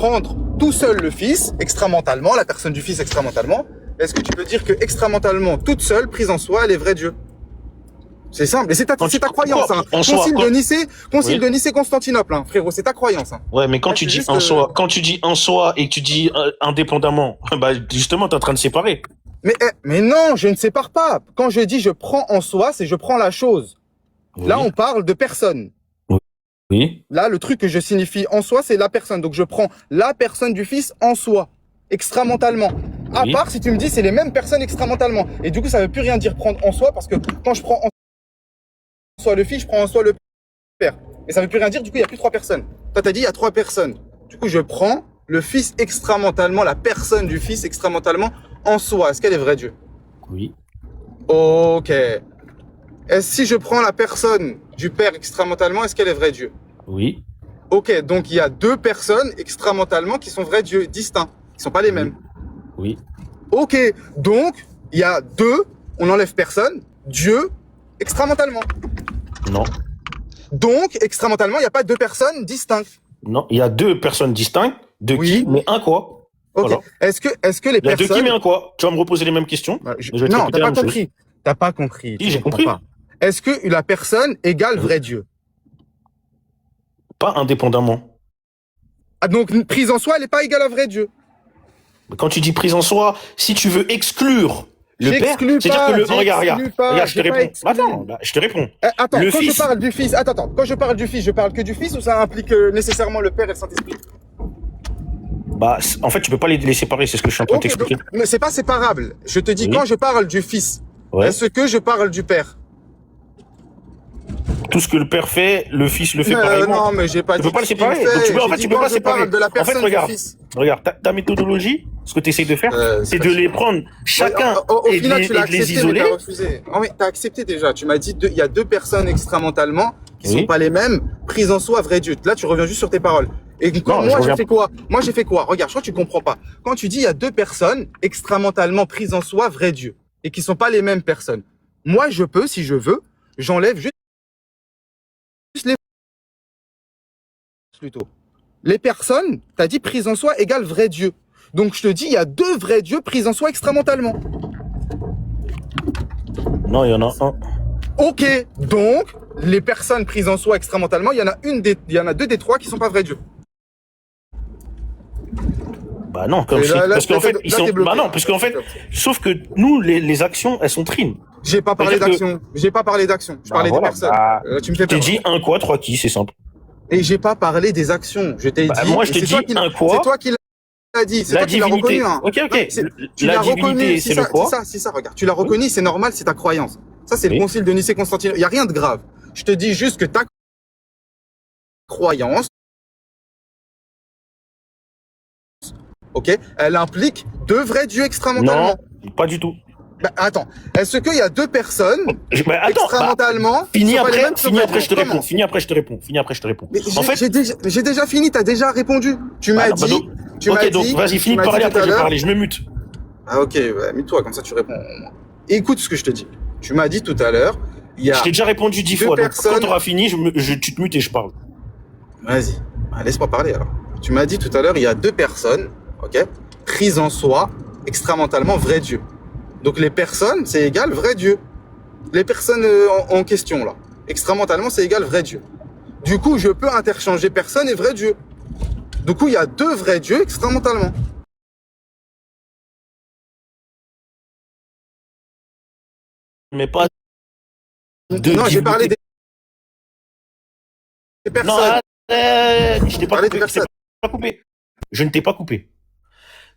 prendre tout seul le Fils, extramentalement, la personne du Fils extramentalement, est-ce que tu peux dire que extramentalement, toute seule, prise en soi, elle est vraie Dieu? C'est simple, et c'est ta croyance, hein. Concile de Nicée, Constantinople, hein, frérot, c'est ta croyance, hein. Ouais, mais quand tu dis en soi, quand tu dis en soi et que tu dis indépendamment, bah justement, t'es en train de séparer. Mais non, je ne sépare pas. Quand je dis je prends en soi, c'est je prends la chose. Oui. Là, on parle de personne. Oui. Là, le truc que je signifie en soi, c'est la personne. Donc, je prends la personne du Fils en soi, extramentalement. À part si tu me dis c'est les mêmes personnes extramentalement. Et du coup, ça veut plus rien dire prendre en soi, parce que quand je prends en soi le Fils, je prends en soi le Père. Et ça veut plus rien dire, du coup, il n'y a plus trois personnes. Toi, t'as dit il y a trois personnes. Du coup, je prends le Fils extramentalement, la personne du Fils extramentalement en soi. Est-ce qu'elle est vraie Dieu? Oui. Ok. Si je prends la personne du Père extramentalement, est-ce qu'elle est vraie Dieu? Oui. Ok, donc il y a deux personnes extramentalement qui sont vrais dieux distincts, qui sont pas les mêmes. Oui. Ok, donc il y a deux, on n'enlève personne, Dieu extramentalement. Non. Donc extramentalement, il n'y a pas deux personnes distinctes. Non, il y a deux personnes distinctes, de qui, mais un quoi. Ok. Voilà. Est-ce que les personnes... Il y a deux qui, mais un quoi. Tu vas me reposer les mêmes questions. Non, t'as pas compris. T'as pas compris. Si, j'ai compris. Est-ce que la personne égale vrai Dieu? Pas indépendamment. Ah, donc prise en soi, elle n'est pas égale à vrai Dieu. Quand tu dis prise en soi, si tu veux exclure le Père, c'est-à-dire que le... Regarde, je te réponds. Attends, je te réponds. Attends, quand je parle du Fils, quand je parle du Fils, je parle que du Fils ou ça implique nécessairement le Père et le Saint-Esprit? Bah, en fait, tu peux pas les séparer, c'est ce que je suis en train de t'expliquer. Mais c'est pas séparable. Je te dis, quand je parle du Fils, est-ce que je parle du Père? Tout ce que le Père fait, le Fils le fait pareillement. Non, mais j'ai pas dit. Tu peux pas le séparer. Donc tu peux pas séparer. En fait, regarde, ta méthodologie, ce que tu essayes de faire, c'est de les prendre chacun et de les isoler. T'as refusé. Oh, mais t'as accepté déjà. Tu m'as dit, il y a deux personnes extramentalement qui sont pas les mêmes, prises en soi, vrai Dieu. Là, tu reviens juste sur tes paroles. Et quand moi, j'ai fait quoi? Moi, j'ai fait quoi? Regarde, je crois que tu comprends pas. Quand tu dis, il y a deux personnes extramentalement prises en soi, vrai Dieu, et qui sont pas les mêmes personnes. Moi, je peux, si je veux, j'enlève juste les plutôt. Les personnes, t'as dit prise en soi égale vrai Dieu. Donc je te dis, il y a deux vrais dieux pris en soi extramentalement. Non, il y en a un. Ok, donc les personnes prises en soi extramentalement, il y en a deux des trois qui sont pas vrais dieux. Bah non, comme si, parce qu'en fait, ils sont. Bah non, parce qu'en fait, sauf que nous, les actions, elles sont trim. J'ai pas parlé d'action. J'ai pas parlé d'action. Je parlais des personnes. Tu me fais peur. Je t'ai dit un quoi, trois qui, c'est simple. Et j'ai pas parlé des actions. Je t'ai dit. Moi, je t'ai dit un quoi. C'est toi qui l'as dit. C'est toi qui l'as reconnu. Hein. Ok. Tu l'as reconnu. C'est le quoi. C'est ça, regarde. Tu l'as reconnu, c'est normal, c'est ta croyance. Ça, c'est le concile de Nicée Constantinople. Il y a rien de grave. Je te dis juste que ta croyance, ok, elle implique deux vrais dieux extramentalement. Non, pas du tout. Bah, attends, est-ce qu'il y a deux personnes extramentalement Finis après, je te réponds. Finis après, je te réponds. En fait, j'ai déjà fini, t'as déjà répondu. Tu m'as dit. Ok, donc vas-y, finis de parler, après je vais parler, je me mute. Ah ok, mute-toi, comme ça tu réponds. Écoute ce que je te dis. Tu m'as dit tout à l'heure, il y a... Je t'ai déjà répondu 10 fois, donc quand t'auras fini, tu te mutes et je parle. Vas-y, laisse-moi parler alors. Tu m'as dit tout à l'heure, il y a deux personnes, ok, prises en soi, extramentalement vrai Dieu. Donc les personnes, c'est égal vrai Dieu. Les personnes en question là, extramentalement, c'est égal vrai Dieu. Du coup, je peux interchanger personne et vrai Dieu. Du coup, il y a deux vrais dieux extramentalement. Mais pas deux. Non, j'ai parlé des personnes. Non, je t'ai pas coupé. Je ne t'ai pas coupé.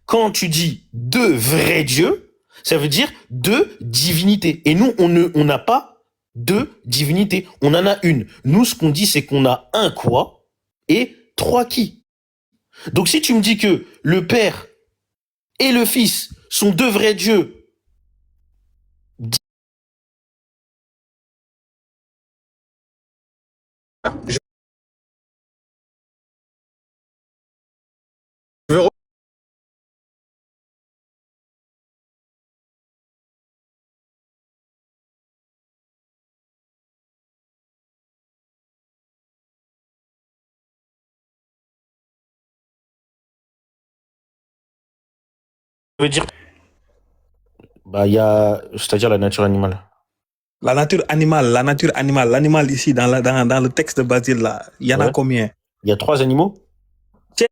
Quand tu dis deux vrais dieux, ça veut dire deux divinités. Et nous, on n'a pas deux divinités. On en a une. Nous, ce qu'on dit, c'est qu'on a un quoi et trois qui. Donc, si tu me dis que le Père et le Fils sont deux vrais dieux, veut dire, bah, il y a, c'est-à-dire la nature animale. La nature animale, l'animal ici dans le texte de Basile là, il y en a Ouais. combien? Il y a 3 animaux. Tiens,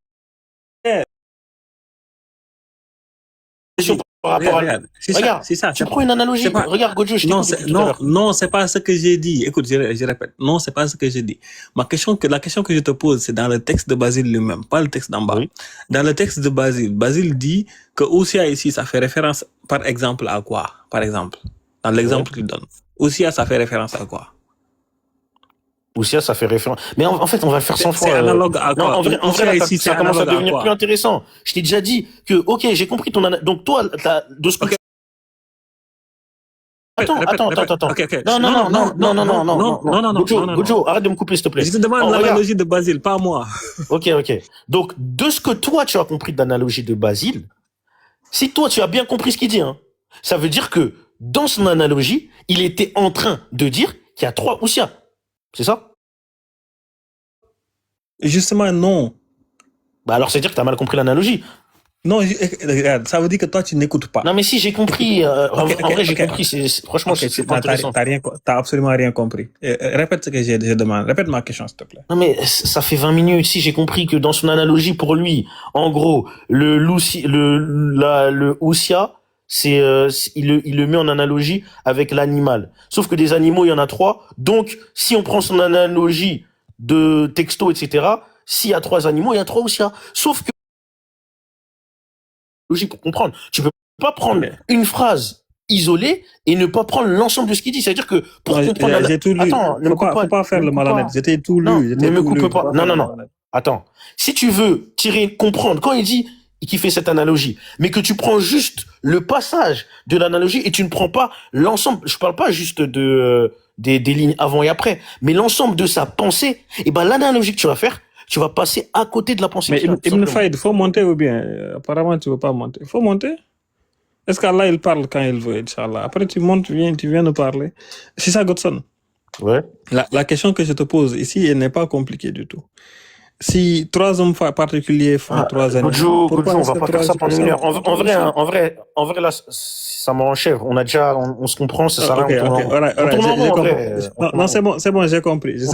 Question par rapport à. regarde, Regarde, c'est ça. tu prends une analogie. c'est pas- Regarde, Gojo, je Non, t'écoute depuis tout à l'heure. non, c'est pas ce que j'ai dit. Écoute, je répète. Non, c'est pas ce que j'ai dit. La question que je te pose, c'est dans le texte de Basile lui-même, pas le texte d'en bas. Oui. Dans le texte de Basile dit que Ousia ici, ça fait référence, par exemple, à quoi? Par exemple, dans l'exemple qu'il donne. Ousia, ça fait référence à quoi? Ousia, ça fait référence. Mais en fait, on va le faire 100 fois. C'est analogue à Non, quoi? en vrai, Ousia là, ici, ça c'est commence à analogue à devenir quoi? plus intéressant. Je t'ai déjà dit que, ok, j'ai compris ton donc toi, de ce que Ok. Attends. Ok. Non. Non. Gojo, arrête de me couper, s'il te plaît. Je te demande Regarde. l'analogie de Basile, pas moi. Ok. Donc, de ce que toi, tu as compris de l'analogie de Basile, si toi, tu as bien compris ce qu'il dit, hein, ça veut dire que, dans son analogie, il était en train de dire qu'il y a 3 Ousia. C'est ça? Justement, non. Bah alors, c'est dire que t'as mal compris l'analogie. Non, regarde, ça veut dire que toi, tu n'écoutes pas. Non, mais si, j'ai compris. En vrai, j'ai ok. compris. Franchement, c'est pas intéressant. T'as absolument rien compris. Répète ce que je demande. Répète ma question, s'il te plaît. Non, mais ça fait 20 minutes. Si, j'ai compris que dans son analogie, pour lui, en gros, le Ousia, il le met en analogie avec l'animal. Sauf que des animaux, il y en a 3. Donc, si on prend son analogie de texto, etc., s'il y a 3 animaux, il y a 3 Ousia. Sauf que, logique pour comprendre, tu peux pas prendre une phrase isolée et ne pas prendre l'ensemble de ce qu'il dit. C'est-à-dire que pour comprendre... J'ai tout lu. Attends, ne me coupe pas. Faut pas faire le malhonnête. J'étais tout lu. Non, ne me coupe pas. Non. Attends. Si tu veux comprendre, quand il dit qu'il fait cette analogie, mais que tu prends juste le passage de l'analogie et tu ne prends pas l'ensemble, je parle pas juste des lignes avant et après, mais l'ensemble de sa pensée, et ben l'analogie que tu vas faire, tu vas passer à côté de la pensée. Mais Ibn Faïd, faut monter ou bien? Apparemment, tu veux pas monter. Faut monter. Est-ce qu'Allah, il parle quand il veut, Inch'Allah? Après, tu montes, tu viens nous parler. C'est ça, Godson. Ouais. La question que je te pose ici, elle n'est pas compliquée du tout. Si 3 hommes particuliers font 3 animaux... Gojo, on va pas faire ça pendant une heure. En vrai, là, ça m'enchèvre. On se comprend, ça sert à rien. Non, c'est bon, j'ai compris. Je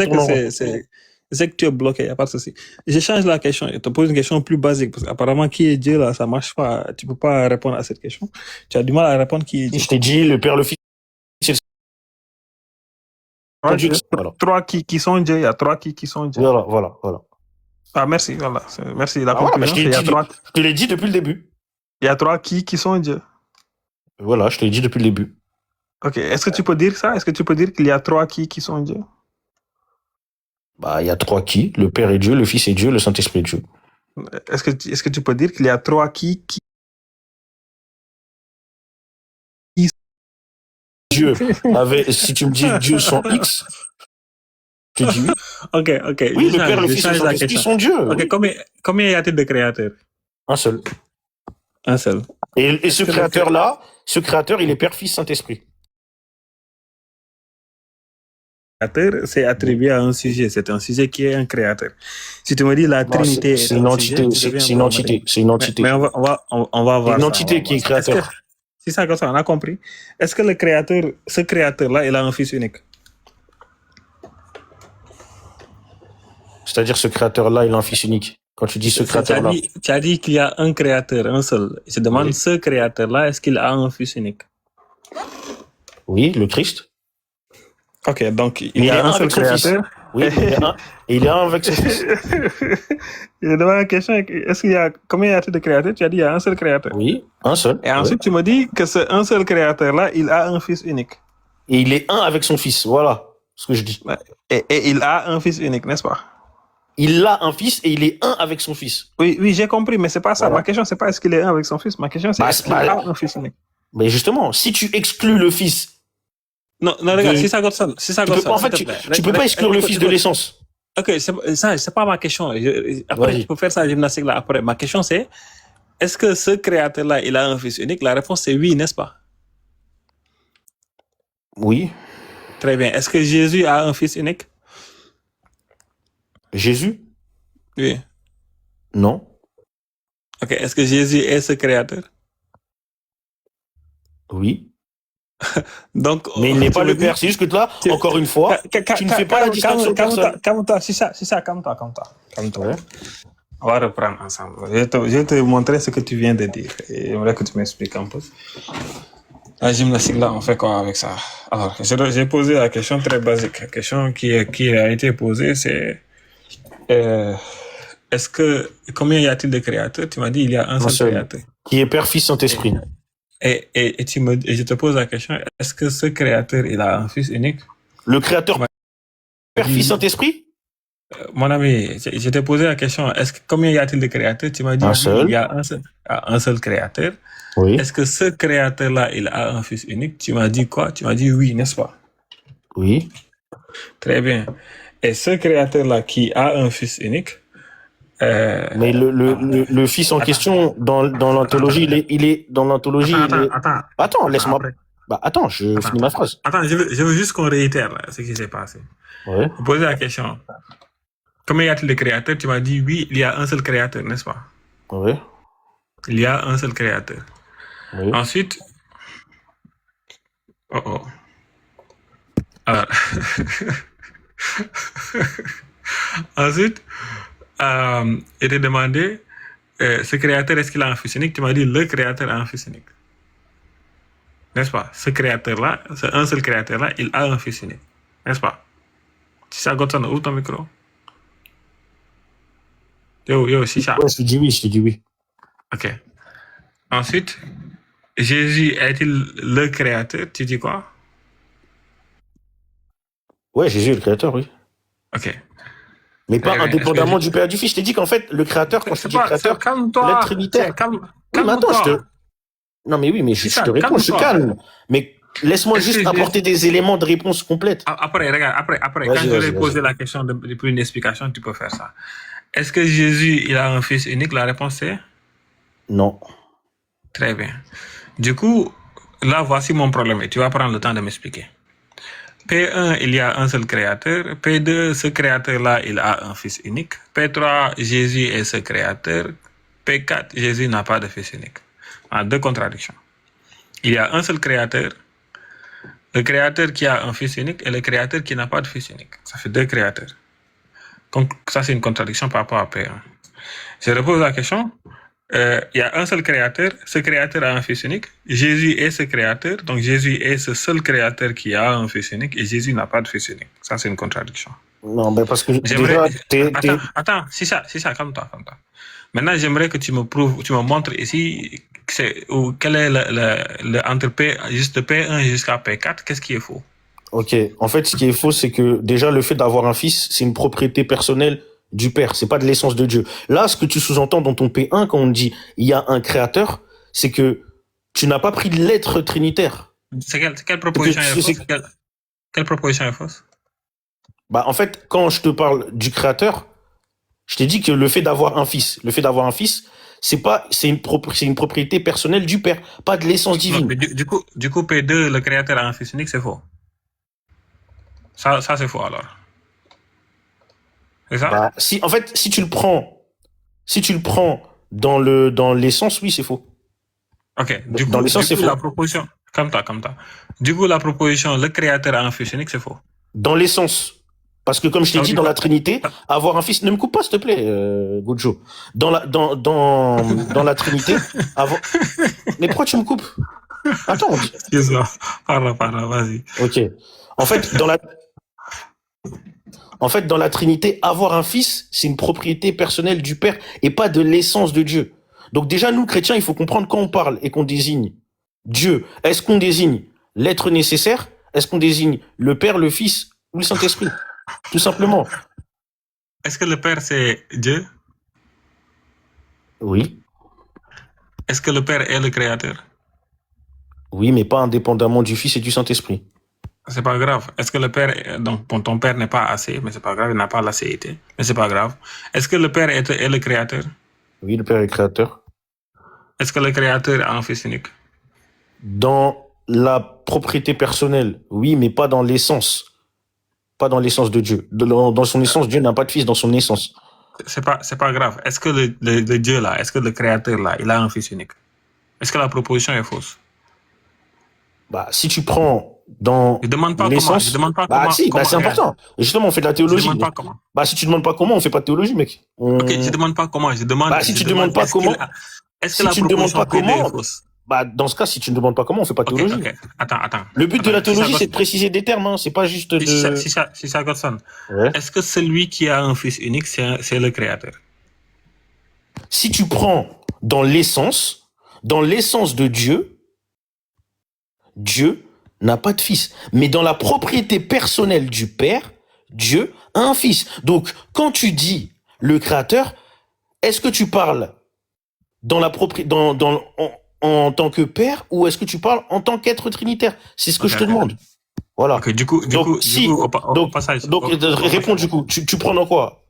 sais que tu es bloqué, il n'y a pas de souci. Je change la question, je te pose une question plus basique, parce qu'apparemment, qui est Dieu, là, ça marche pas. Tu peux pas répondre à cette question. Tu as du mal à répondre qui est Dieu. Je t'ai dit, le Père, le Fils, Dieu. Voilà. 3 qui sont Dieu, il y a 3 qui sont Dieu. Voilà. Ah, merci, voilà. Merci. La conclusion, je te l'ai dit depuis le début. Il y a 3 qui sont Dieu. Voilà, je te l'ai dit depuis le début. Ok, est-ce que tu peux dire ça? Est-ce que tu peux dire qu'il y a 3 qui sont Dieu? Bah, il y a 3 qui? Le Père est Dieu, le Fils est Dieu, le Saint-Esprit est Dieu. Est-ce que tu peux dire qu'il y a 3 qui Dieu, si tu me dis Dieu sans X, je te dis oui. Ok. Oui, le Père, le Fils et le Saint-Esprit sont Dieu. Ok, oui. combien y a-t-il de créateurs? Un seul. Et ce créateur-là, il est Père, Fils, Saint-Esprit. C'est attribué à un sujet. C'est un sujet qui est un créateur. Si tu me dis la Trinité, c'est une entité. C'est une entité. Mais on va voir. Une entité qui est créateur. C'est ça, on a compris. Est-ce que ce créateur-là, il a un fils unique? C'est-à-dire ce créateur-là, il a un fils unique. Quand tu dis ce créateur-là. Tu as dit qu'il y a un créateur, un seul. Je demande ce créateur-là, est-ce qu'il a un fils unique? Oui, le Christ. Ok, donc il y a un seul créateur. Oui, il est un avec son fils. Je demande la question, est-ce qu'il y a combien y a-t-il de créateurs? Tu as dit il y a un seul créateur. Oui, un seul. Et ensuite tu me dis que ce un seul créateur-là, il a un fils unique. Et il est un avec son fils, voilà ce que je dis. Et il a un fils unique, n'est-ce pas? Il a un fils et il est un avec son fils. Oui, j'ai compris, mais c'est pas ça. Voilà. Ma question, c'est pas est-ce qu'il est un avec son fils. Ma question, c'est est-ce qu'il a un fils unique. Mais justement, si tu exclus le fils. Non, regarde, c'est ça, Godson. En fait, tu peux pas exclure le fils de l'essence. Ok, c'est pas ma question. Après, tu peux faire sa gymnastique là après. Ma question, c'est est-ce que ce créateur-là, il a un fils unique? La réponse, c'est oui, n'est-ce pas? Oui. Très bien. Est-ce que Jésus a un fils unique? Jésus? Oui. Non. Ok, est-ce que Jésus est ce créateur? Oui. Donc, Mais il n'est pas tu le me dis, père. C'est juste que là, encore une fois, tu ne fais pas la distinction de personne. calme-toi, c'est ça, calme-toi. Ouais. On va reprendre ensemble. Je vais te montrer ce que tu viens de dire. Et j'aimerais que tu m'expliques un peu. La gymnastique, là, on fait quoi avec ça? Alors, j'ai posé la question très basique. La question qui a été posée, c'est est-ce que combien y a-t-il de créateurs? Tu m'as dit il y a un seul créateur. Qui est Père, Fils, Saint-Esprit. Et je te pose la question, est-ce que ce créateur, il a un fils unique? Le créateur Père, Fils, Saint-Esprit? Mon ami, je t'ai posé la question, combien y a-t-il de créateurs? Tu m'as dit il y a un seul créateur. Oui. Est-ce que ce créateur-là, il a un fils unique? Tu m'as dit quoi? Tu m'as dit oui, n'est-ce pas? Oui. Très bien. Et ce créateur-là qui a un fils unique, mais le fils en question dans l'anthologie, il est dans l'anthologie. Attends, laisse-moi. Attends, je finis ma phrase. Attends, je veux juste qu'on réitère ce qui s'est passé. Ouais. Vous posez la question. Combien y a-t-il de créateurs? Tu m'as dit oui, il y a un seul créateur, n'est-ce pas? Oui. Il y a un seul créateur. Oui. Ensuite, alors, ensuite, il t'a demandé ce créateur, est-ce qu'il a un fils unique? Tu m'as dit le créateur a un fils unique. N'est-ce pas? Ce créateur-là, c'est un seul créateur-là, il a un fils unique. N'est-ce pas? Si ça goûte, ouvre ton micro. Yo, si ça. Ouais, je te dis oui. Ok. Ensuite, Jésus est-il le créateur? Tu dis quoi? Ouais, Jésus est le créateur, oui. Ok. Mais pas indépendamment du Père et du Fils. Je t'ai dit qu'en fait, le créateur, quand je te dis créateur, l'être trinitaire. Non, mais oui, mais je te réponds, je suis calme. Mais laisse-moi juste apporter des éléments de réponse complète. Après, regarde, quand je vais poser la question depuis une explication, tu peux faire ça. Est-ce que Jésus, il a un fils unique? La réponse est non. Très bien. Du coup, là, voici mon problème et tu vas prendre le temps de m'expliquer. P1, il y a un seul créateur. P2, ce créateur-là, il a un fils unique. P3, Jésus est ce créateur. P4, Jésus n'a pas de fils unique. En deux contradictions. Il y a un seul créateur. Le créateur qui a un fils unique et le créateur qui n'a pas de fils unique. Ça fait deux créateurs. Donc, ça, c'est une contradiction par rapport à P1. Je repose la question. Il y a un seul créateur. Ce créateur a un fils unique. Jésus est ce créateur. Donc, Jésus est ce seul créateur qui a un fils unique et Jésus n'a pas de fils unique. Ça, c'est une contradiction. Non, mais parce que Attends, c'est ça, calme-toi. Maintenant, j'aimerais que tu me montres ici quel est entre juste P1 jusqu'à P4, qu'est-ce qui est faux? Ok, en fait, ce qui est faux, c'est que déjà, le fait d'avoir un fils, c'est une propriété personnelle du Père, c'est pas de l'essence de Dieu. Là, ce que tu sous-entends dans ton P1, quand on dit il y a un créateur, c'est que tu n'as pas pris l'être trinitaire. Quelle proposition est fausse? Quelle proposition est fausse? En fait, quand je te parle du créateur, je t'ai dit que le fait d'avoir un fils, c'est une propriété personnelle du Père, pas de l'essence divine. Du coup, P2, le créateur a un fils unique, c'est faux. Ça c'est faux alors. C'est ça? Si tu le prends dans l'essence, oui, c'est faux. Ok. Dans l'essence, c'est faux. La proposition, comme ça. Du coup, la proposition, le créateur a un fils unique, c'est faux. Dans l'essence. Parce que comme je t'ai dit, dans la Trinité, avoir un fils, ne me coupe pas, s'il te plaît, Gojo. Dans la Trinité, mais pourquoi tu me coupes? Attends. Excuse-moi. Parle, vas-y. Ok. En fait, dans la Trinité, avoir un fils, c'est une propriété personnelle du Père et pas de l'essence de Dieu. Donc déjà, nous, chrétiens, il faut comprendre quand on parle et qu'on désigne Dieu, est-ce qu'on désigne l'être nécessaire? Est-ce qu'on désigne le Père, le Fils ou le Saint-Esprit? Tout simplement. Est-ce que le Père, c'est Dieu? Oui. Est-ce que le Père est le Créateur? Oui, mais pas indépendamment du Fils et du Saint-Esprit. C'est pas grave. Est-ce que le Père, donc ton Père n'est pas assez, mais c'est pas grave, il n'a pas l'acéité, mais c'est pas grave. Est-ce que le Père est le Créateur? Oui, le Père est créateur. Est-ce que le Créateur a un fils unique? Dans la propriété personnelle, oui, mais pas dans l'essence. Pas dans l'essence de Dieu. Dans son essence, Dieu n'a pas de fils dans son essence. C'est pas grave. Est-ce que le Dieu là, est-ce que le Créateur là, il a un fils unique? Est-ce que la proposition est fausse? Bah, si tu prends dans Je demande pas comment. l'essence, Je demande pas bah comment. si, bah c'est Regarde, important. Et justement, on fait de la je théologie. demande pas comment. Bah si tu demandes pas comment, on fait pas de théologie, mec. Ok, je demande pas comment. Je demande. Bah si Je tu demandes demande. pas comment, Est-ce que si la tu ne demandes proposition pas P2 est comment, fausse? bah dans ce cas, si tu ne demandes pas comment, on fait pas de Ok, théologie. ok. Attends. Le but de la Si ça théologie, c'est de préciser des termes, hein. C'est pas juste de. si ça Godson, Ouais. est-ce que celui qui a un fils unique, c'est le créateur? Si tu prends dans l'essence de Dieu, Dieu n'a pas de fils. Mais dans la propriété personnelle du Père, Dieu a un fils. Donc, quand tu dis le créateur, est-ce que tu parles dans la en tant que Père ou est-ce que tu parles en tant qu'être trinitaire? C'est ce que je te demande. Voilà. Ok, du coup, au passage. Réponds du coup. Tu prends dans quoi?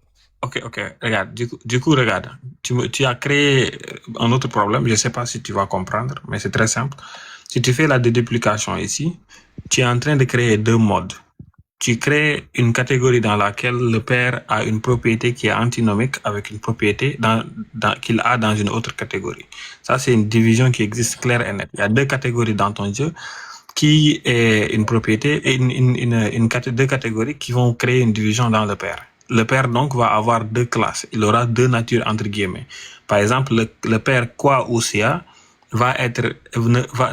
Ok, regarde, du coup, regarde, tu as créé un autre problème, je sais pas si tu vas comprendre, mais c'est très simple. Si tu fais la déduplication ici, tu es en train de créer deux modes. Tu crées une catégorie dans laquelle le père a une propriété qui est antinomique avec une propriété qu'il a dans une autre catégorie. Ça, c'est une division qui existe claire et nette. Il y a deux catégories dans ton Dieu qui est une propriété et deux catégories qui vont créer une division dans le père. Le père, donc, va avoir deux classes. Il aura deux natures, entre guillemets. Par exemple, le père qua ousia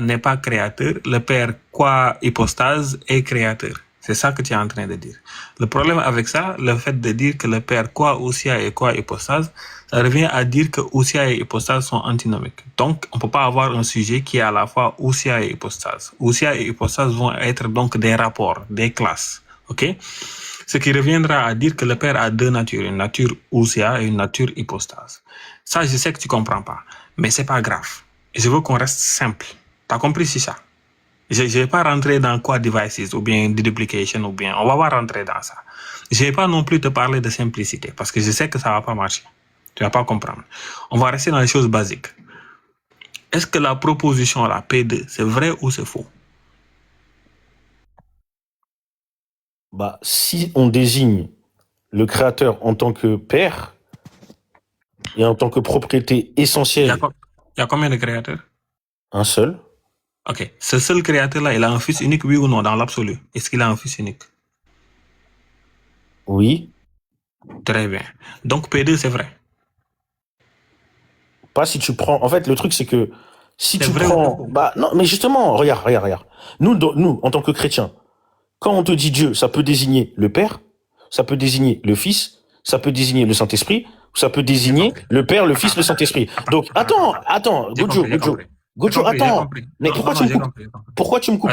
n'est pas créateur. Le père qua hypostase est créateur. C'est ça que tu es en train de dire. Le problème avec ça, le fait de dire que le père qua ousia et qua hypostase, ça revient à dire que ousia et hypostase sont antinomiques. Donc, on peut pas avoir un sujet qui est à la fois ousia et hypostase. Ousia et hypostase vont être donc des rapports, des classes. OK? Ce qui reviendra à dire que le père a deux natures, une nature ousia et une nature hypostase. Ça, je sais que tu comprends pas, mais c'est pas grave. Je veux qu'on reste simple. T'as compris, c'est ça? Je vais pas rentrer dans quad devices ou bien deduplication ou bien, on va pas rentrer dans ça. Je vais pas non plus te parler de simplicité parce que je sais que ça va pas marcher. Tu vas pas comprendre. On va rester dans les choses basiques. Est-ce que la proposition là, P2, c'est vrai ou c'est faux? Bah, si on désigne le créateur en tant que père et en tant que propriété essentielle. Il y a combien de créateurs? Un seul. Ok. Ce seul créateur-là, il a un fils unique, oui ou non, dans l'absolu? Est-ce qu'il a un fils unique? Oui. Très bien. Donc P2, c'est vrai. Pas si tu prends. En fait, le truc, c'est que si tu prends. Bah, non, mais justement, regarde. Nous, en tant que chrétiens, quand on te dit Dieu, ça peut désigner le Père, ça peut désigner le Fils, ça peut désigner le Saint-Esprit, ça peut désigner le Père, le Fils, le Saint-Esprit. Donc, attends, Gojo, attends. Mais pourquoi tu me coupes? Pourquoi tu me coupes?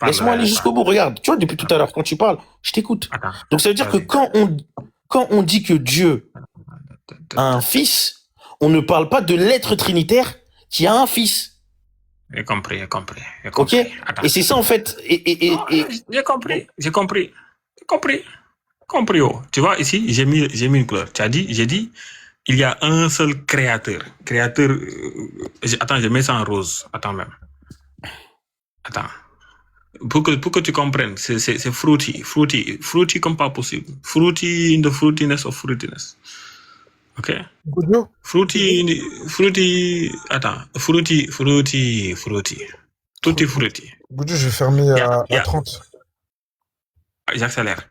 Laisse-moi aller jusqu'au bout. Regarde, tu vois, depuis tout à l'heure, quand tu parles, je t'écoute. Donc, ça veut dire que quand on dit que Dieu a un Fils, on ne parle pas de l'être trinitaire qui a un Fils. J'ai compris. Ok. Et c'est ça en fait. J'ai compris. Oh. Tu vois ici, j'ai mis une couleur. J'ai dit, il y a un seul créateur. Attends, je mets ça en rose. Attends. Pour que tu comprennes, c'est fruity comme pas possible. Fruity in the fruitiness of fruitiness. Ok. Goudou. Fruity. Tutti frutti. Goudou, je vais fermer à 30. J'accélère.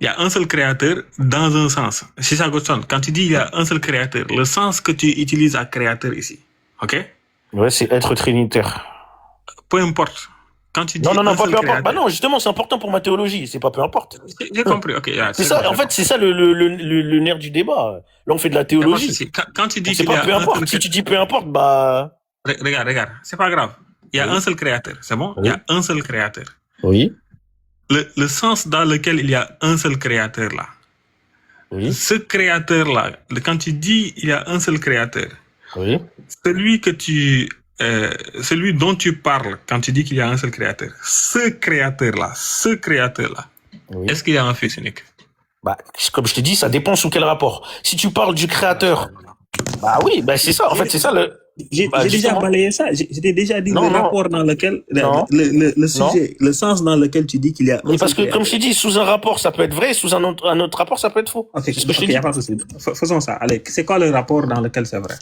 Il y a un seul créateur dans un sens. C'est ça, Godson. Quand tu dis il y a un seul créateur, le sens que tu utilises à créateur ici, ok? Ouais, c'est être trinitaire. Peu importe. Quand tu dis non, pas peu importe. Bah non, justement, c'est important pour ma théologie. C'est pas peu importe. J'ai compris, ok. C'est ça, en fait, c'est ça le nerf du débat. Là, on fait de la théologie. Quand tu dis c'est pas peu importe. Si tu dis peu importe, bah. Regarde. C'est pas grave. Il y a un seul créateur. C'est bon? Il y a un seul créateur. Oui. Le sens dans lequel il y a un seul créateur là. Oui. Ce créateur là, quand tu dis il y a un seul créateur. Oui. Celui dont tu parles quand tu dis qu'il y a un seul créateur. Ce créateur là. Oui. Est-ce qu'il y a un fils unique? Bah, comme je te dis, ça dépend sous quel rapport. Si tu parles du créateur, bah oui, bah c'est ça. En fait, c'est ça le. J'ai déjà balayé ça. J'ai déjà dit rapport dans lequel le sujet, le sens dans lequel tu dis qu'il y a. Mais parce que comme je t'ai dit, sous un rapport ça peut être vrai, sous un autre rapport ça peut être faux. C'est ce que je t'ai dit. Faisons ça. Allez, c'est quoi le rapport dans lequel c'est vrai?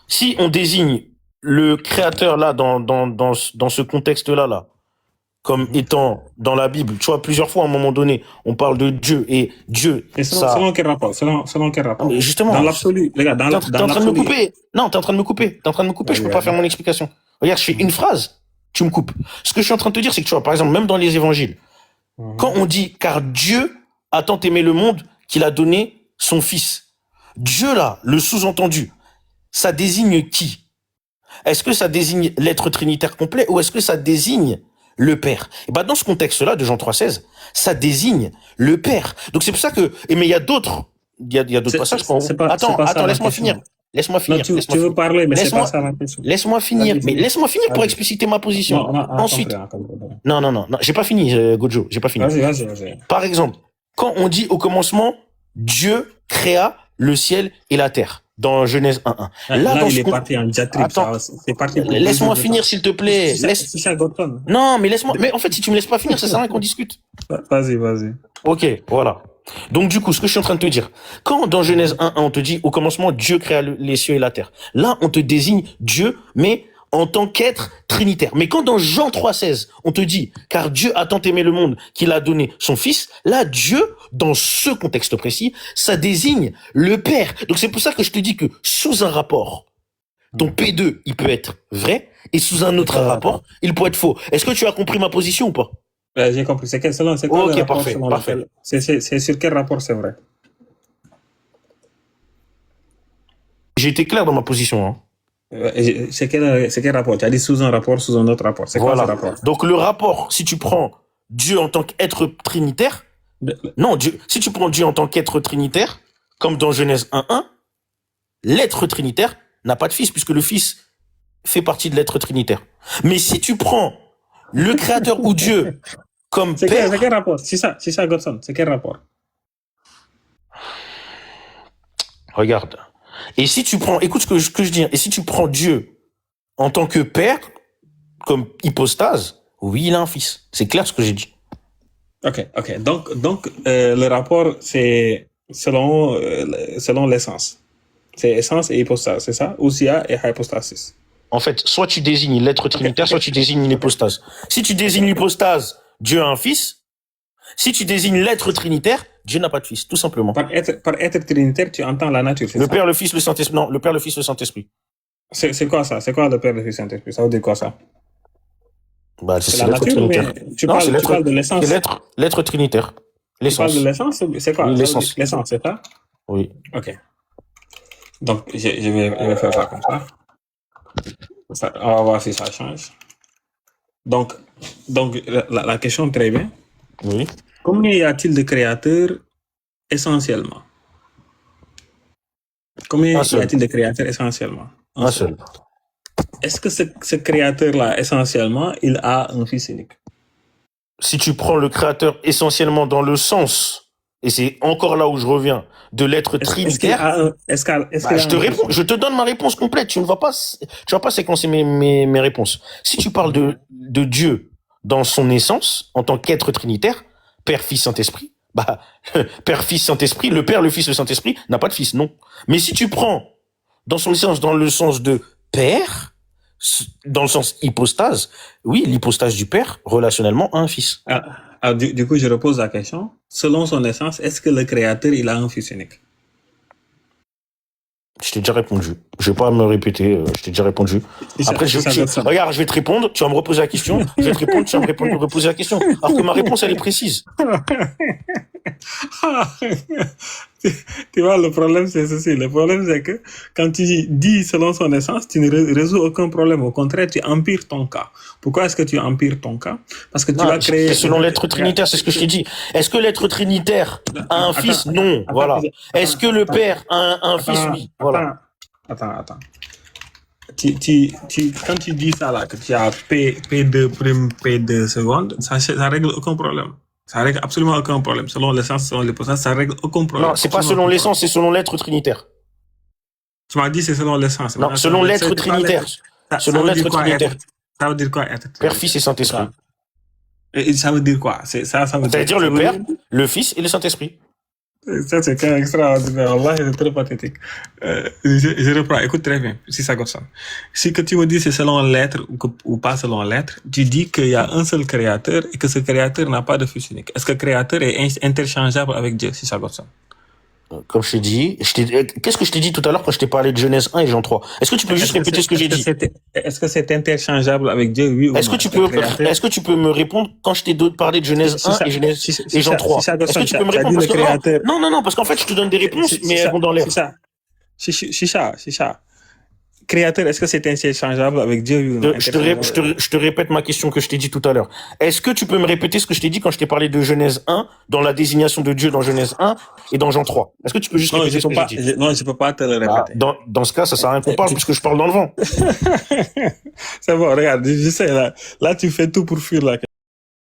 Si on désigne le créateur là dans ce contexte là, comme étant dans la Bible. Tu vois, plusieurs fois, à un moment donné, on parle de Dieu et Dieu. Et selon quel rapport? Selon quel rapport? Mais justement. Dans l'absolu, les gars, T'es en train de me couper. Non, t'es en train de me couper. Je peux pas faire mon explication. Regarde, je fais une phrase, tu me coupes. Ce que je suis en train de te dire, c'est que tu vois, par exemple, même dans les évangiles, quand on dit, car Dieu a tant aimé le monde qu'il a donné son fils. Dieu, là, le sous-entendu, ça désigne qui? Est-ce que ça désigne l'être trinitaire complet ou est-ce que ça désigne le Père? Et ben, dans ce contexte-là de Jean 3,16, ça désigne le Père. Donc c'est pour ça que, mais il y a d'autres passages. Attends, laisse-moi finir. Tu veux parler, mais c'est pas ça ma question. Laisse-moi finir. Mais laisse-moi finir pour expliciter ma position. Ensuite. Non, j'ai pas fini, Gojo. J'ai pas fini. Vas-y. Par exemple, quand on dit au commencement, Dieu créa le ciel et la terre. Dans Genèse 1.1. Là il est parti en diatribe. Attends, laisse-moi finir, s'il te plaît. Non, mais laisse-moi. Mais en fait, si tu me laisses pas finir, ça sert à rien qu'on discute. Vas-y. Ok, voilà. Donc du coup, ce que je suis en train de te dire, quand dans Genèse 1.1, on te dit au commencement, Dieu créa les cieux et la terre. Là, on te désigne Dieu, mais en tant qu'être trinitaire. Mais quand dans Jean 3,16, on te dit, car Dieu a tant aimé le monde qu'il a donné son fils, là, Dieu, dans ce contexte précis, ça désigne le Père. Donc c'est pour ça que je te dis que sous un rapport, ton P2, il peut être vrai, et sous un autre rapport, il peut être faux. Est-ce que tu as compris ma position ou pas? J'ai compris. C'est quoi le rapport parfait. C'est sur quel rapport c'est vrai? J'ai été clair dans ma position, hein. C'est quel rapport? Tu as dit sous un rapport, sous un autre rapport. C'est quoi ce rapport? Donc le rapport, si tu prends Dieu en tant qu'être trinitaire, si tu prends Dieu en tant qu'être trinitaire, comme dans Genèse 1.1, l'être trinitaire n'a pas de fils, puisque le fils fait partie de l'être trinitaire. Mais si tu prends le créateur ou Dieu comme père... C'est quel rapport? C'est ça, Godson. C'est quel rapport? Regarde. Et si tu prends, écoute ce que je dis, et si tu prends Dieu en tant que père, comme hypostase, oui, il a un fils. C'est clair ce que j'ai dit. Ok. Donc, le rapport, c'est selon l'essence. C'est essence et hypostase, c'est ça? Ousia et hypostasis. En fait, soit tu désignes l'être trinitaire, soit tu désignes l'hypostase. Si tu désignes l'hypostase, Dieu a un fils. Si tu désignes l'être trinitaire, Dieu n'a pas de fils, tout simplement. Par être trinitaire, tu entends la nature, c'est le ça? Père, le Fils, le Saint-Esprit. Non, le Père, le Fils, le Saint-Esprit. C'est quoi ça? C'est quoi le Père, le Fils, le Saint-Esprit? Ça veut dire quoi ça? Bah, c'est la l'être nature, trinitaire. Tu parles de l'essence. C'est l'être trinitaire. L'essence. Tu parles de l'essence? C'est quoi? L'essence. L'essence, c'est ça? Oui. Ok. Donc, je vais faire ça comme ça. On va voir si ça change. Donc la question, très bien. Oui. Combien y a-t-il de créateurs essentiellement? Combien y a-t-il de créateurs essentiellement? Un seul. Est-ce que ce créateur-là, essentiellement, il a un fils unique? Si tu prends le créateur essentiellement dans le sens, et c'est encore là où je reviens, de l'être trinitaire, je te donne ma réponse complète. Tu vas pas séquencer mes réponses. Si tu parles de Dieu dans son essence, en tant qu'être trinitaire, Père, Fils, Saint-Esprit, bah, Père, Fils, Saint-Esprit, le Père, le Fils, le Saint-Esprit n'a pas de fils, non. Mais si tu prends dans son essence, dans le sens de Père, dans le sens hypostase, oui, l'hypostase du Père, relationnellement, a un fils. Du coup, je repose la question. Selon son essence, est-ce que le créateur, il a un fils unique? Je t'ai déjà répondu. Je vais pas me répéter. Je t'ai déjà répondu. Après, regarde, je vais te répondre. Tu vas me reposer la question. Je vais te répondre. Tu vas me reposer la question. Alors que ma réponse, elle est précise. Tu vois, le problème, c'est ceci. Le problème, c'est que quand tu dis selon son essence, tu ne résous aucun problème. Au contraire, tu empires ton cas. Pourquoi est-ce que tu empires ton cas? Parce que tu vas créer... Selon l'être trinitaire, c'est ce que je t'ai dit. Est-ce que l'être trinitaire a un fils? Non. Voilà. Est-ce que le Père a un fils? Oui. Voilà. Attends. Quand tu dis ça là, que tu as P2 prime, P2 seconde, ça règle aucun problème. Ça règle absolument aucun problème. Selon l'essence, selon l'hypostase, ça règle aucun problème. Non, c'est pas selon l'essence, c'est selon l'être trinitaire. Tu m'as dit c'est selon l'essence. Non, selon l'être trinitaire. Selon l'être trinitaire. Ça veut dire quoi être Père, Fils et Saint-Esprit. Et ça veut dire quoi? Ça veut dire le Père, le Fils et le Saint-Esprit. Ça, c'est quand même extraordinaire. Allah, c'est très pathétique. Je reprends. Écoute très bien, si ça gosse. Si que tu me dis c'est selon lettre ou pas selon lettre, tu dis qu'il y a un seul créateur et que ce créateur n'a pas de fils unique. Est-ce que le créateur est interchangeable avec Dieu, si ça gosse? Comme je t'ai dit, qu'est-ce que je t'ai dit tout à l'heure quand je t'ai parlé de Genèse 1 et Jean 3? Est-ce que tu peux juste répéter ce que j'ai dit? Est-ce que c'est interchangeable avec Dieu, oui ou non? Est-ce que tu peux me répondre quand je t'ai parlé de Genèse 1 et Jean 3? Est-ce que tu peux me répondre? Non, parce qu'en fait, je te donne des réponses, mais elles vont dans l'air. Chicha. Créateur, est-ce que c'est interchangeable avec Dieu, oui ou non? Je te répète ma question que je t'ai dit tout à l'heure. Est-ce que tu peux me répéter ce que je t'ai dit quand je t'ai parlé de Genèse 1, dans la désignation de Dieu dans Genèse 1 et dans Jean 3? Est-ce que tu peux juste répéter ce que j'ai dit? Non, je peux pas te le répéter. Dans ce cas, ça sert à rien qu'on parle puisque je parle dans le vent. C'est bon, regarde, je sais, là, tu fais tout pour fuir la question.